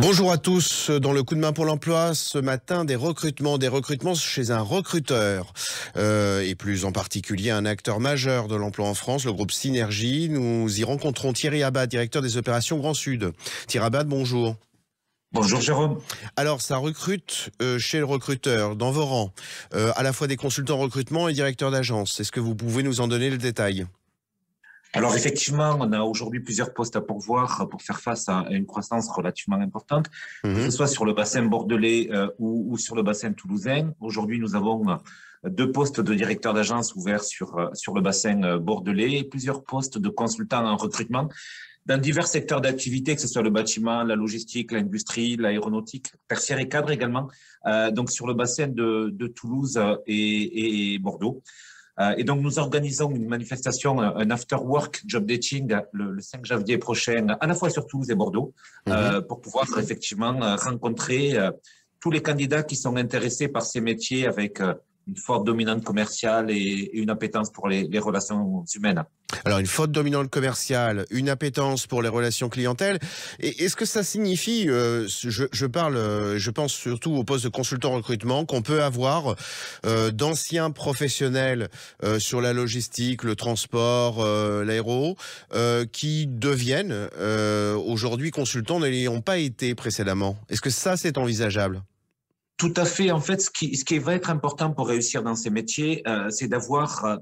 Bonjour à tous. Dans le coup de main pour l'emploi, ce matin, des recrutements chez un recruteur et plus en particulier un acteur majeur de l'emploi en France, le groupe Synergie. Nous y rencontrons Thierry Abad, directeur des opérations Grand Sud. Thierry Abad, bonjour. Bonjour Jérôme. Alors, ça recrute chez le recruteur, dans vos rangs, à la fois des consultants en recrutement et directeurs d'agence. Est-ce que vous pouvez nous en donner le détail ? Alors effectivement, on a aujourd'hui plusieurs postes à pourvoir pour faire face à une croissance relativement importante, que ce soit sur le bassin bordelais ou sur le bassin toulousain. Aujourd'hui, nous avons deux postes de directeur d'agence ouverts sur le bassin bordelais et plusieurs postes de consultants en recrutement dans divers secteurs d'activité, que ce soit le bâtiment, la logistique, l'industrie, l'aéronautique, tertiaire et cadre également, donc sur le bassin de Toulouse et Bordeaux. Et donc, nous organisons une manifestation, un after-work job dating le 5 janvier prochain, à la fois sur Toulouse et Bordeaux, pour pouvoir effectivement rencontrer tous les candidats qui sont intéressés par ces métiers avec une forte dominante commerciale et une appétence pour les relations humaines. Alors, une forte dominante commerciale, une appétence pour les relations clientèle. Et est-ce que ça signifie, je pense surtout au poste de consultant recrutement, qu'on peut avoir d'anciens professionnels sur la logistique, le transport, l'aéro, qui deviennent aujourd'hui consultants n'ayant pas été précédemment. Est-ce que ça, c'est envisageable ? Tout à fait. En fait, ce qui va être important pour réussir dans ces métiers, c'est d'avoir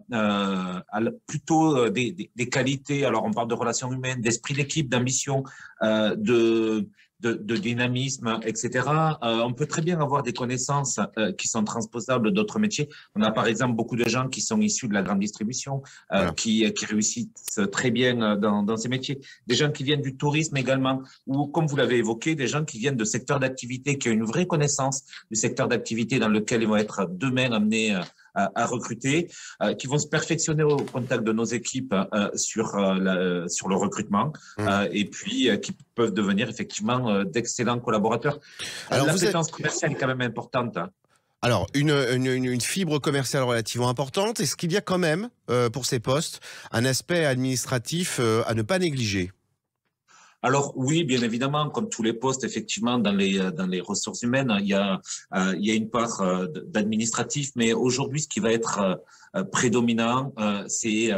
plutôt des qualités. Alors, on parle de relations humaines, d'esprit d'équipe, d'ambition, de dynamisme, etc. On peut très bien avoir des connaissances qui sont transposables d'autres métiers. On a par exemple beaucoup de gens qui sont issus de la grande distribution, qui réussissent très bien dans ces métiers. Des gens qui viennent du tourisme également, ou comme vous l'avez évoqué, des gens qui viennent de secteurs d'activité, qui ont une vraie connaissance du secteur d'activité dans lequel ils vont être demain amenés à recruter, qui vont se perfectionner au contact de nos équipes sur le recrutement, et puis qui peuvent devenir effectivement d'excellents collaborateurs. Alors, l'appétence commerciale est quand même importante. Alors, une fibre commerciale relativement importante. Est-ce qu'il y a quand même, pour ces postes, un aspect administratif à ne pas négliger ? Alors oui, bien évidemment, comme tous les postes, effectivement, dans les ressources humaines, il y a une part d'administratif, mais aujourd'hui, ce qui va être prédominant, c'est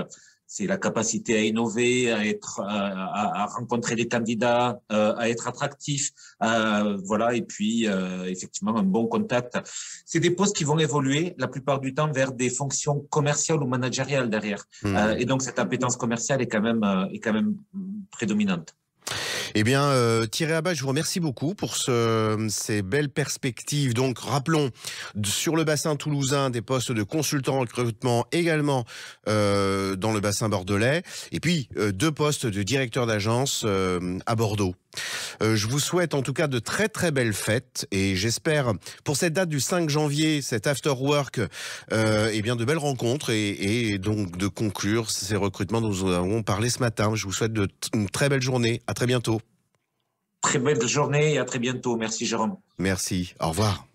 la capacité à innover, à rencontrer des candidats, à être attractif, voilà, et puis effectivement un bon contact. C'est des postes qui vont évoluer la plupart du temps vers des fonctions commerciales ou managériales derrière, et donc cette appétence commerciale est quand même prédominante. Eh bien, Thierry Abad, je vous remercie beaucoup pour ces belles perspectives. Donc, rappelons, sur le bassin toulousain, des postes de consultants en recrutement également dans le bassin bordelais. Et puis, deux postes de directeur d'agence à Bordeaux. Je vous souhaite en tout cas de très très belles fêtes et j'espère pour cette date du 5 janvier, cet after work, eh bien de belles rencontres et donc de conclure ces recrutements dont nous avons parlé ce matin. Je vous souhaite une très belle journée. À très bientôt. Très belle journée et à très bientôt. Merci Jérôme. Merci. Au revoir.